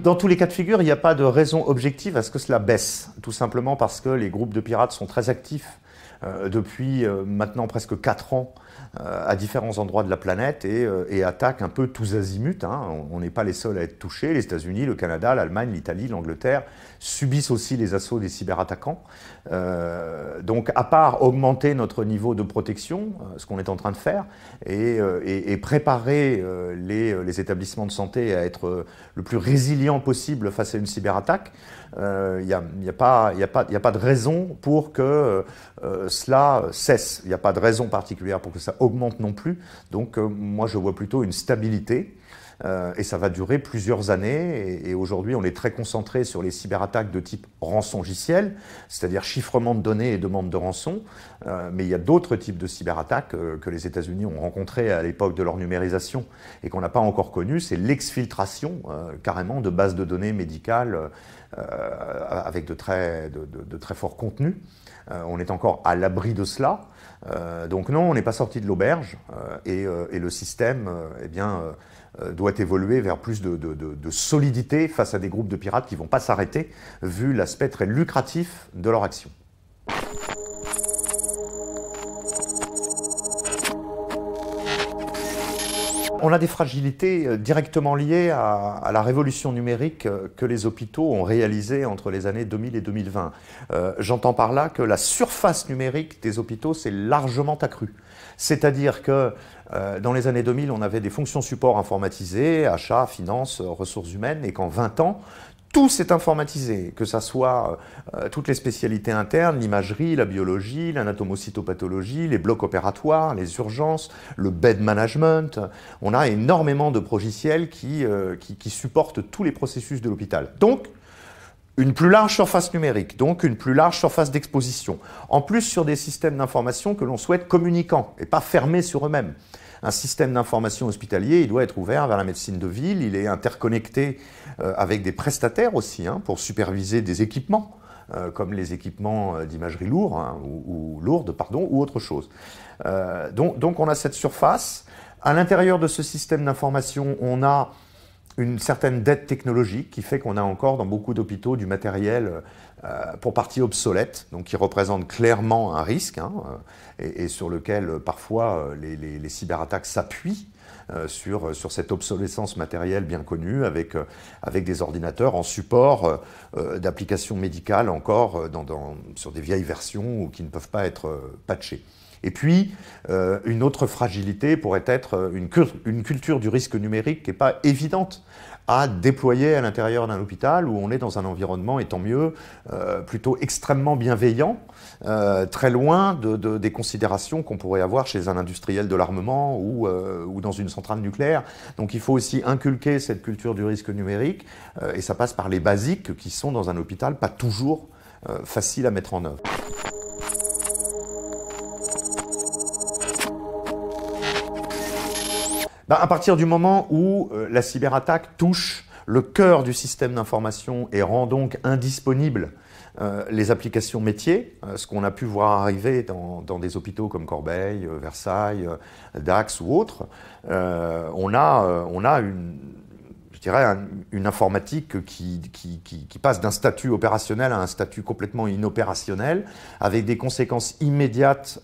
Dans tous les cas de figure, il n'y a pas de raison objective à ce que cela baisse. Tout simplement parce que les groupes de pirates sont très actifs depuis maintenant presque 4 ans à différents endroits de la planète et attaquent un peu tous azimuts. Hein. On n'est pas les seuls à être touchés. Les États-Unis, le Canada, l'Allemagne, l'Italie, l'Angleterre subissent aussi les assauts des cyberattaquants. Donc, à part augmenter notre niveau de protection, ce qu'on est en train de faire, et préparer les établissements de santé à être le plus résilient possible face à une cyberattaque, il n'y a pas de raison pour que cela cesse. Il n'y a pas de raison particulière pour que ça augmente non plus. Donc moi je vois plutôt une stabilité et ça va durer plusieurs années. Et aujourd'hui on est très concentré sur les cyberattaques de type rançongiciel, c'est-à-dire chiffrement de données et demande de rançon. Mais il y a d'autres types de cyberattaques que les États-Unis ont rencontrées à l'époque de leur numérisation et qu'on n'a pas encore connues. C'est l'exfiltration carrément de bases de données médicales avec de très forts contenus. On est encore à l'abri de cela. Donc non, on n'est pas sorti de l'auberge et le système doit évoluer vers plus de solidité face à des groupes de pirates qui ne vont pas s'arrêter vu l'aspect très lucratif de leur action. On a des fragilités directement liées à la révolution numérique que les hôpitaux ont réalisée entre les années 2000 et 2020. J'entends par là que la surface numérique des hôpitaux s'est largement accrue. C'est-à-dire que dans les années 2000, on avait des fonctions support informatisées, achats, finances, ressources humaines, et qu'en 20 ans, tout s'est informatisé, que ce soit toutes les spécialités internes, l'imagerie, la biologie, l'anatomocytopathologie, les blocs opératoires, les urgences, le bed management. On a énormément de logiciels qui supportent tous les processus de l'hôpital. Donc, une plus large surface numérique, donc une plus large surface d'exposition. En plus, sur des systèmes d'information que l'on souhaite communicants et pas fermés sur eux-mêmes. Un système d'information hospitalier, il doit être ouvert vers la médecine de ville, il est interconnecté avec des prestataires aussi, hein, pour superviser des équipements, comme les équipements d'imagerie lourde, hein, ou autre chose. Donc on a cette surface. À l'intérieur de ce système d'information, on a une certaine dette technologique qui fait qu'on a encore dans beaucoup d'hôpitaux du matériel pour partie obsolète, donc qui représente clairement un risque, hein, et sur lequel parfois les cyberattaques s'appuient sur cette obsolescence matérielle bien connue avec des ordinateurs en support d'applications médicales encore sur des vieilles versions ou qui ne peuvent pas être patchées. Et puis, une autre fragilité pourrait être une culture du risque numérique qui n'est pas évidente à déployer à l'intérieur d'un hôpital où on est dans un environnement, et tant mieux, plutôt extrêmement bienveillant, très loin des considérations qu'on pourrait avoir chez un industriel de l'armement ou dans une centrale nucléaire. Donc il faut aussi inculquer cette culture du risque numérique, et ça passe par les basiques qui sont dans un hôpital pas toujours faciles à mettre en œuvre. À partir du moment où la cyberattaque touche le cœur du système d'information et rend donc indisponibles les applications métiers, ce qu'on a pu voir arriver dans des hôpitaux comme Corbeil, Versailles, Dax ou autres, on a une informatique qui passe d'un statut opérationnel à un statut complètement inopérationnel, avec des conséquences immédiates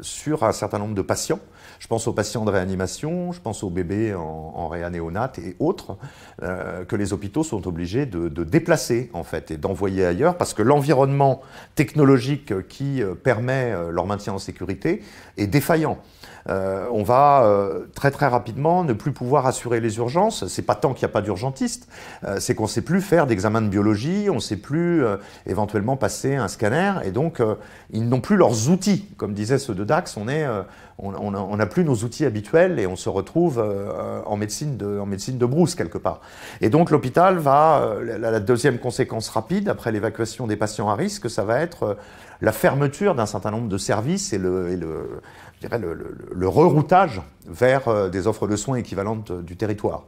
sur un certain nombre de patients. Je pense aux patients de réanimation, je pense aux bébés en réanéonat et autres, que les hôpitaux sont obligés de déplacer en fait et d'envoyer ailleurs, parce que l'environnement technologique qui permet leur maintien en sécurité est défaillant. On va très rapidement ne plus pouvoir assurer les urgences. C'est pas tant qu'il n'y a pas d'urgentiste, c'est qu'on ne sait plus faire d'examen de biologie, on ne sait plus éventuellement passer un scanner, et donc ils n'ont plus leurs outils. Comme disaient ceux de Dax, on n'a plus nos outils habituels et on se retrouve en médecine de brousse quelque part. Et donc l'hôpital va, la deuxième conséquence rapide après l'évacuation des patients à risque, ça va être la fermeture d'un certain nombre de services et le reroutage vers des offres de soins équivalentes du territoire.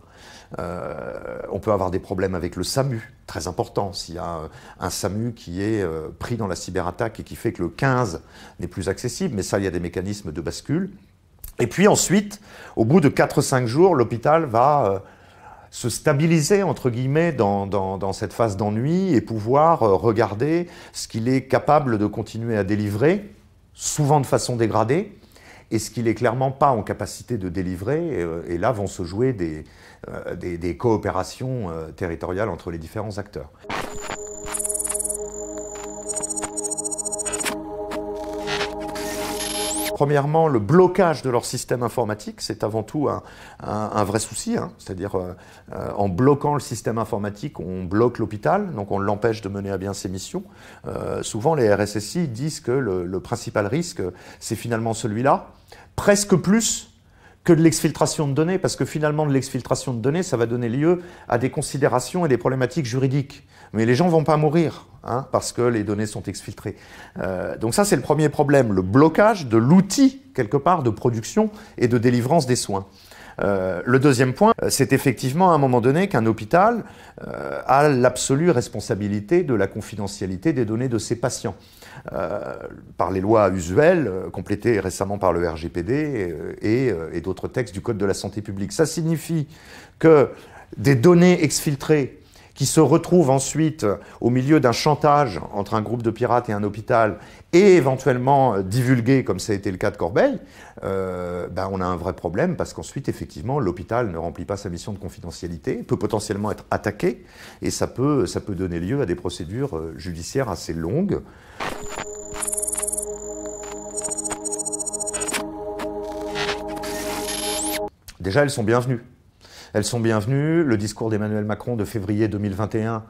On peut avoir des problèmes avec le SAMU, très important. S'il y a un SAMU qui est pris dans la cyberattaque et qui fait que le 15 n'est plus accessible, mais ça, il y a des mécanismes de bascule. Et puis ensuite, au bout de 4-5 jours, l'hôpital va se stabiliser, entre guillemets, dans cette phase d'ennui et pouvoir regarder ce qu'il est capable de continuer à délivrer, souvent de façon dégradée, et ce qu'il n'est clairement pas en capacité de délivrer. Et là vont se jouer des coopérations territoriales entre les différents acteurs. Premièrement, le blocage de leur système informatique, c'est avant tout un vrai souci, hein. C'est-à-dire en bloquant le système informatique, on bloque l'hôpital, donc on l'empêche de mener à bien ses missions. Souvent, les RSSI disent que le principal risque, c'est finalement celui-là, presque plus que de l'exfiltration de données, parce que finalement, de l'exfiltration de données, ça va donner lieu à des considérations et des problématiques juridiques. Mais les gens ne vont pas mourir, hein, parce que les données sont exfiltrées. Donc ça, c'est le premier problème, le blocage de l'outil, quelque part, de production et de délivrance des soins. Le deuxième point, c'est effectivement à un moment donné qu'un hôpital a l'absolue responsabilité de la confidentialité des données de ses patients. Par les lois usuelles, complétées récemment par le RGPD et d'autres textes du Code de la santé publique. Ça signifie que des données exfiltrées qui se retrouvent ensuite au milieu d'un chantage entre un groupe de pirates et un hôpital, et éventuellement divulguées, comme ça a été le cas de Corbeil, on a un vrai problème, parce qu'ensuite, effectivement, l'hôpital ne remplit pas sa mission de confidentialité, peut potentiellement être attaqué, et ça peut donner lieu à des procédures judiciaires assez longues. Déjà, elles sont bienvenues. Elles sont bienvenues. Le discours d'Emmanuel Macron de février 2021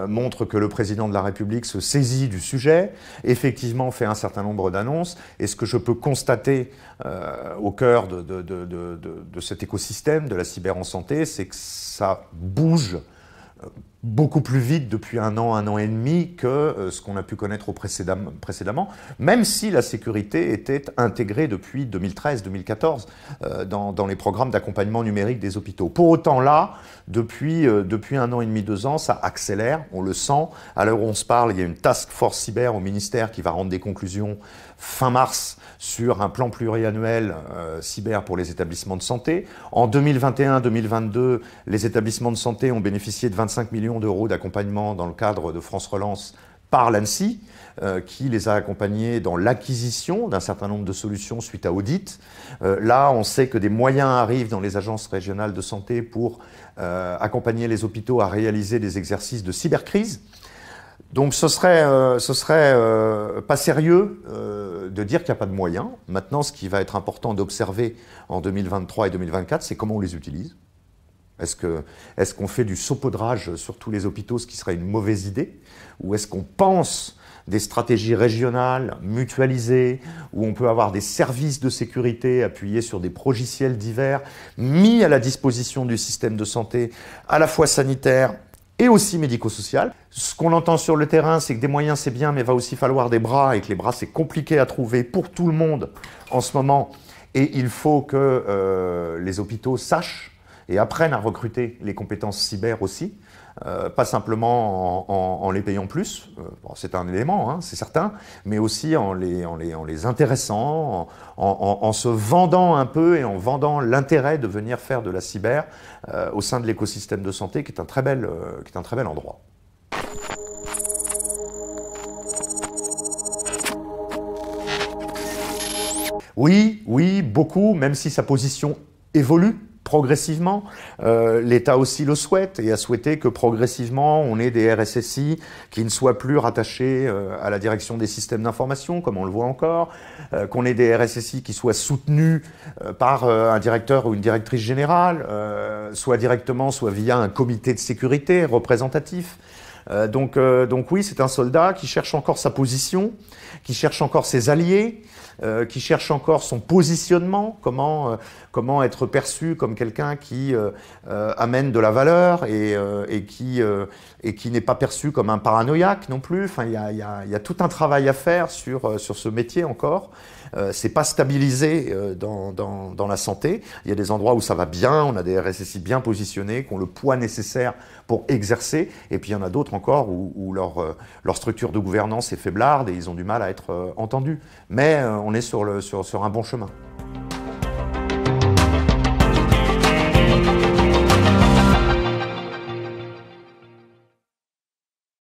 montre que le président de la République se saisit du sujet, effectivement fait un certain nombre d'annonces, et ce que je peux constater au cœur de cet écosystème de la cyber en santé, c'est que ça bouge beaucoup plus vite depuis un an et demi que ce qu'on a pu connaître précédemment, même si la sécurité était intégrée depuis 2013-2014 dans les programmes d'accompagnement numérique des hôpitaux. Pour autant là, depuis un an et demi, 2 ans, ça accélère, on le sent. À l'heure où on se parle, il y a une task force cyber au ministère qui va rendre des conclusions fin mars sur un plan pluriannuel cyber pour les établissements de santé. En 2021-2022, les établissements de santé ont bénéficié de 25 millions d'euros d'accompagnement dans le cadre de France Relance par l'ANSSI, qui les a accompagnés dans l'acquisition d'un certain nombre de solutions suite à audit. Là, on sait que des moyens arrivent dans les agences régionales de santé pour accompagner les hôpitaux à réaliser des exercices de cybercrise. Donc ce serait pas sérieux de dire qu'il n'y a pas de moyens. Maintenant, ce qui va être important d'observer en 2023 et 2024, c'est comment on les utilise. Est-ce qu'on fait du saupoudrage sur tous les hôpitaux, ce qui serait une mauvaise idée? Ou est-ce qu'on pense des stratégies régionales mutualisées, où on peut avoir des services de sécurité appuyés sur des progiciels divers, mis à la disposition du système de santé, à la fois sanitaire et aussi médico-social. Ce qu'on entend sur le terrain, c'est que des moyens, c'est bien, mais il va aussi falloir des bras, et que les bras, c'est compliqué à trouver pour tout le monde en ce moment. Et il faut que les hôpitaux sachent et apprennent à recruter les compétences cyber aussi, pas simplement en les payant plus, bon, c'est un élément, hein, c'est certain, mais aussi en les intéressant, en se vendant un peu et en vendant l'intérêt de venir faire de la cyber au sein de l'écosystème de santé, qui est un très bel endroit. Oui, beaucoup, même si sa position évolue progressivement. L'État aussi le souhaite et a souhaité que progressivement on ait des RSSI qui ne soient plus rattachés à la direction des systèmes d'information, comme on le voit encore, qu'on ait des RSSI qui soient soutenus par un directeur ou une directrice générale, soit directement, soit via un comité de sécurité représentatif. Donc oui, c'est un soldat qui cherche encore sa position, qui cherche encore ses alliés, qui cherche encore son positionnement, comment être perçu comme quelqu'un qui amène de la valeur et qui n'est pas perçu comme un paranoïaque non plus. Enfin, il y a tout un travail à faire sur ce métier encore. C'est pas stabilisé dans la santé. Il y a des endroits où ça va bien, on a des RSSI bien positionnés, qui ont le poids nécessaire pour exercer, et puis il y en a d'autres encore où leur structure de gouvernance est faiblarde et ils ont du mal à être entendus. Mais on est sur un bon chemin.